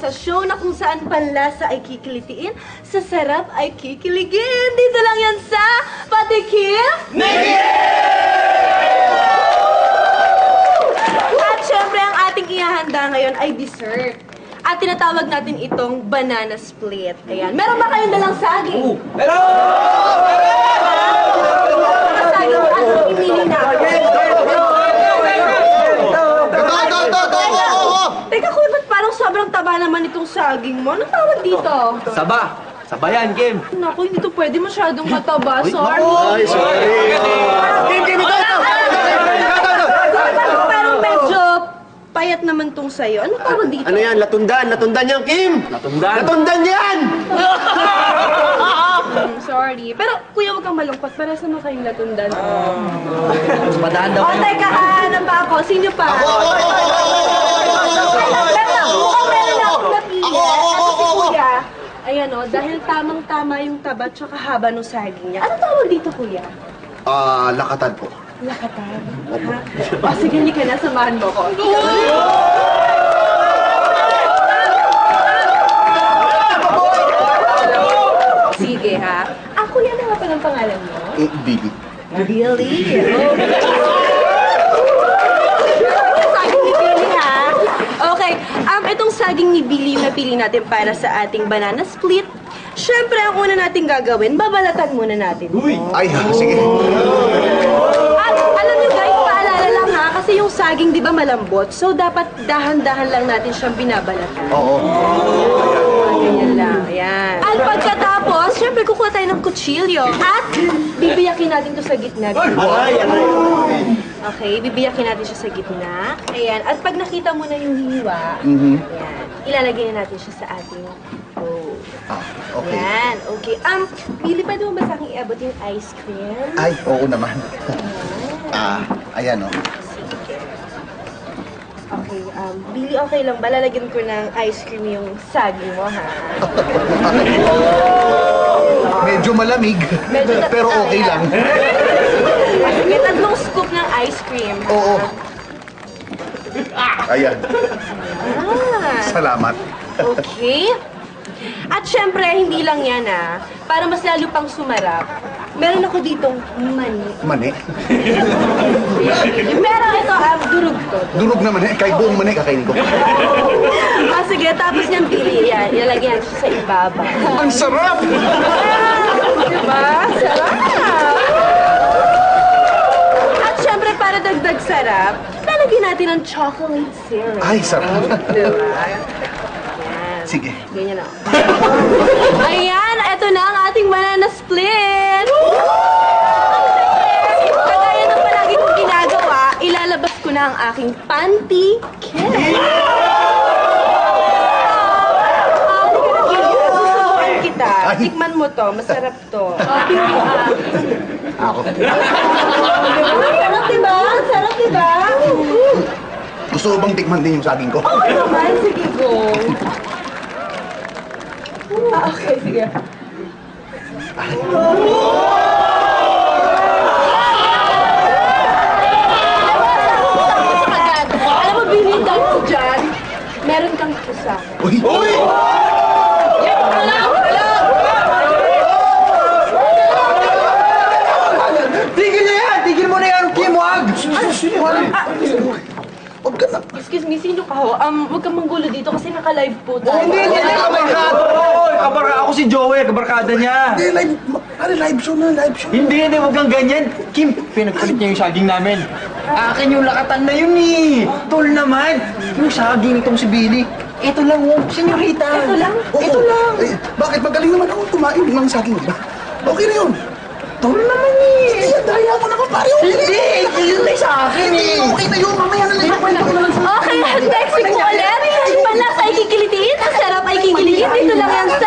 sa show na kung saan panlasa ay kikilitiin, sa sarap ay kikiligin. Dito lang yan sa Patikim At syempre, ang ating ihahanda ngayon ay dessert. At tinatawag natin itong banana split. Ayan. Meron ba kayong dalang saging? Hello! Saging at pimili natin. Teka, kuya, ba't parang sobrang taba naman itong saging mo? Anong tawag dito? Saba! Sabayan, Kim! Naku, hindi to pwede masyadong mataba. Sorry. Ay, sorry. Kim, ito! Parang medyo payat naman tong sayo. Anong tawag dito? Ano yan? Latundan! Latundan yan, Kim! Latundan! Latundan yan! Sorry. Pero kuya, huwag kang malungkot. Para sa mga kayong latundan. Padaan daw O, kayo. teka, ano ba ako? Sino pa? Mukhang meron na akong napili. At si kuya, ayan o, dahil tamang-tama yung taba at saka haba ng saging niya. Anong tawag dito, kuya? Lakatan po. Lakatan. Ha? O, sige, hindi ka na. Samahan mo ko. Sige, ha? Kuya, ano nga pa ng pangalan mo? Bibi. Billy. Saging ni Billy, ha? Okay, itong saging ni Billy yung napili natin para sa ating banana split. Siyempre, ang una natin gagawin, babalatan muna natin. Ay, sige. At alam niyo guys, paalala lang ha, kasi yung saging di ba malambot, so dapat dahan-dahan lang natin siyang binabalatan. Oo. Ganyan lang, ayan. At pagkatapos, syempre kukuha tayo ng kutsilyo at bibiyakin natin to sa gitna. Okay, bibiyakin natin siya sa gitna. Ayan, at pag nakita mo na yung hiwa, ayan, ilalagay na natin siya sa ating bowl. Okay. Ayan, okay. Billy, pwede mo ba sa akin iabot yung ice cream? Ay, oo naman. Ayan o. Okay, Billy, okay lang ba? Lalagyan ko ng ice cream yung saging mo, ha? Medyo malamig. Pero okay lang. May tatlong scoop ng ice cream, ha? Oo. Ayan. Ah, Salamat. okay. At syempre, hindi lang yan, ha? Para mas lalo pang sumarap, meron ako ditong mani. Mani. Meron ito, durog to. Durog na mani. Kahit buong mani, kakainin ko. Sige, tapos niyang pili yan. Ilalagyan siya sa ibaba. Ang sarap! Diba? Sarap! At syempre, para dagdag sarap, lalagyan natin ng chocolate syrup. Ay, sarap. Diba? Yan. Sige. Ganyan na. Ayan, eto na ang ating banana split! Kagaya ng palagi kong ginagawa, ilalabas ko na ang aking panty kit. Susubukan kita. Tikman mo to, masarap to. Ako. Sarap diba? Sarap diba? Gusto ko bang tikman din yung saging ko? Okay naman, sige go. Okay, sige. Alam mo, Billy, dahil dyan, meron kang isa. Uy! Uy! Tigil niya yan! Tigil mo na yan, Kim! Wag! Huwag ka na. Excuse me, sino ka ho? Huwag kang manggulo dito kasi naka-live po tayo. Hindi kabarkada! Ako si Joey, kabarkada niya! Hindi, live. Live show na, live show. Hindi, huwag kang ganyan. Kim, pinagpalit niya yung saging namin. Akin yung lakatan na yun eh. Tol naman. Yung saging itong si Billy. Ito lang oh, senyorita. Ito lang? Ito lang. Eh, bakit magaling naman ako kumain ng saging, di ba? Okay na yun. Tol naman eh. Hindi yan, daya mo naman pare. Okay na yun. Hindi, yun na sa akin Hindi, eh. okay na yun. Mamaya na lang. Kwento ko na lang sa... Okay, next week ulit. Panlasa ay kikilitiin, ang sarap ay kikiligin. Dito lang yan sa